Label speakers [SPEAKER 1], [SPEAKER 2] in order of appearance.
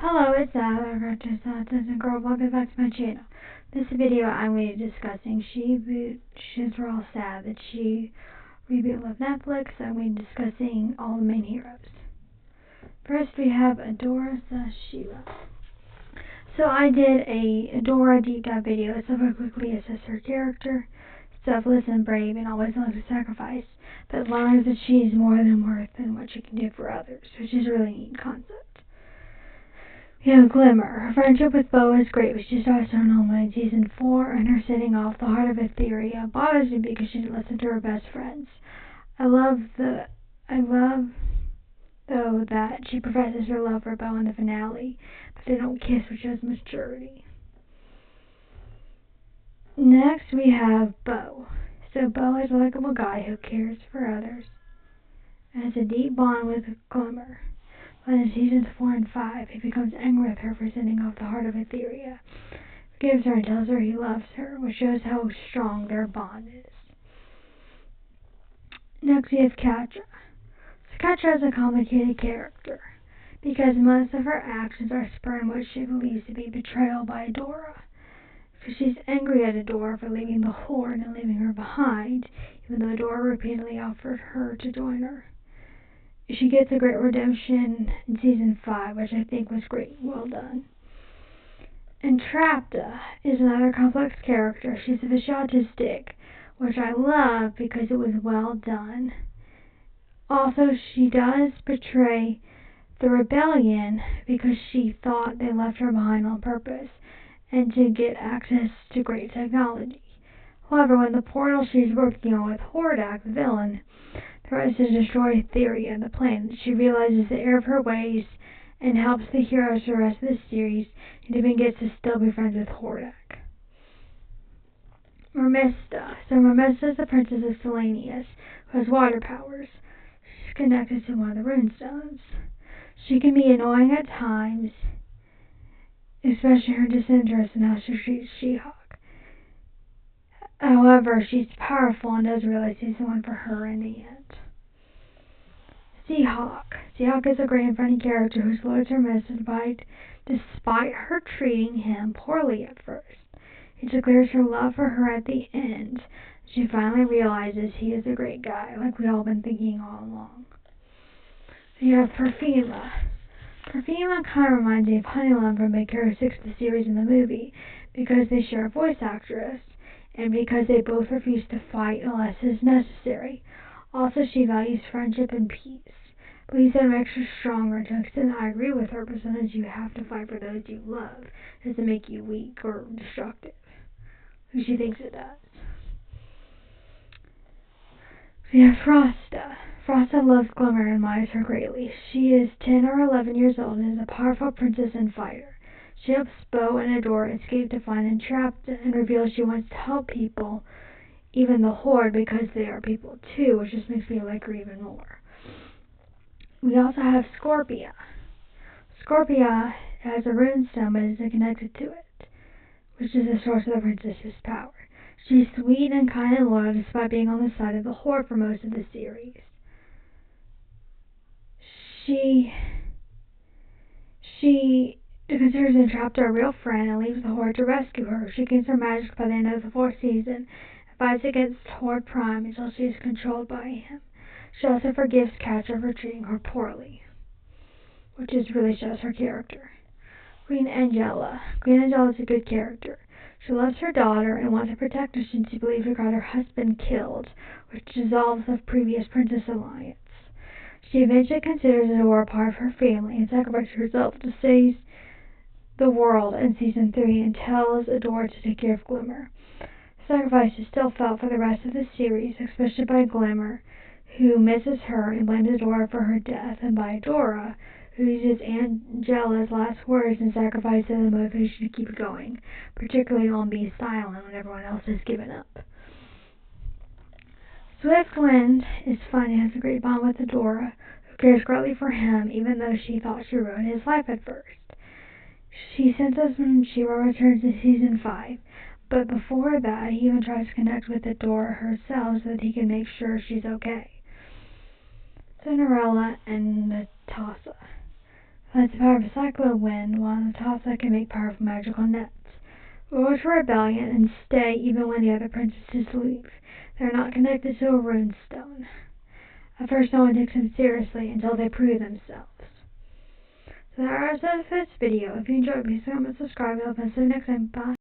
[SPEAKER 1] Hello, it's and Girl. Welcome back to my channel. This video I'm going to be discussing She-Boot. Since we're all sad that She Reboot left Netflix, I'm going to be discussing all the main heroes. First, we have Adora Sheila. So I did a Adora deep dive video, so I quickly assess her character, selfless and brave, and always willing to sacrifice, but learns that she is more than worth and what she can do for others, which is a really neat concept. We have Glimmer. Her friendship with Bo is great, but she starts to normal in Season 4, and her setting off the heart of Etheria bothers me because she didn't listen to her best friends. I love, though, that she professes her love for Bo in the finale, but they don't kiss, which shows maturity. Next, we have Bo. So Bo is a likable guy who cares for others and has a deep bond with Glimmer. But in Seasons 4 and 5, he becomes angry with her for sending off the heart of Etheria, forgives her and tells her he loves her, which shows how strong their bond is. Next, we have Catra. So Catra is a complicated character, because most of her actions are spurned what she believes to be betrayal by Adora. Because she's angry at Adora for leaving the Horde and leaving her behind, even though Adora repeatedly offered her to join her. She gets a great redemption in Season 5, which I think was great. Well done. Entrapta is another complex character. She's a bit autistic, which I love because it was well done. Also, she does betray the rebellion because she thought they left her behind on purpose and to get access to great technology. However, when the portal she's working on with Hordak, the villain, tries to destroy Etheria and the planet, she realizes the error of her ways and helps the heroes for the rest of the series, and even gets to still be friends with Hordak. Mermista. So Mermista is the princess of Selenius, who has water powers. She's connected to one of the runestones. She can be annoying at times, especially her disinterest in how she treats She-Hulk. However, she's powerful and does realize he's the one for her in the end. She-Hulk. She-Hulk is a great and funny character who's loyal to her message despite her treating him poorly at first. He declares her love for her at the end. She finally realizes he is a great guy, like we all been thinking all along. So you have Perfila. Perfila kind of reminds me of Honeylum from Big Hero 6, the series and the movie, because they share a voice actress, and because they both refuse to fight unless it's necessary. Also, she values friendship and peace. Believes that makes her stronger. To an extent, I agree with her, but sometimes you have to fight for those you love. It doesn't make you weak or destructive. She thinks it does. We have Frosta. Frosta loves Glimmer and admires her greatly. She is 10 or 11 years old and is a powerful princess and fighter. She helps Bo and Adora escape to find Entrapta and reveals she wants to help people, even the Horde, because they are people too, which just makes me like her even more. We also have Scorpia. Scorpia has a runestone but isn't connected to it, which is the source of the princess's power. She's sweet and kind and loyal despite being on the side of the Horde for most of the series. She considers Entrapta a real friend and leaves the Horde to rescue her. She gains her magic by the end of the 4th season and fights against Horde Prime until she is controlled by him. She also forgives Catra for treating her poorly, which really shows her character. Queen Angela. Queen Angela is a good character. She loves her daughter and wants to protect her since she believes she got her husband killed, which dissolves the previous princess alliance. She eventually considers Adora part of her family and sacrifices herself to save the world in Season 3 and tells Adora to take care of Glimmer. The sacrifice is still felt for the rest of the series, especially by Glimmer, who misses her and blames Adora for her death, and by Adora, who uses Angela's last words and sacrifices as a motivation to keep going, particularly on Beast Island when everyone else has given up. Swiftwind is funny and has a great bond with Adora, who cares greatly for him even though she thought she ruined his life at first. She senses when She-Ra returns in Season 5, but before that he even tries to connect with Adora herself so that he can make sure she's okay. Cinderella and Natasha. Finds the power of a cyclone wind, while on the top that can make powerful magical nets. Lures for rebellion and stay even when the other princesses leave. They are not connected to a rune stone. At first, no one takes them seriously until they prove themselves. So that was it for this video. If you enjoyed, please comment, subscribe, and I'll see you next time. Bye.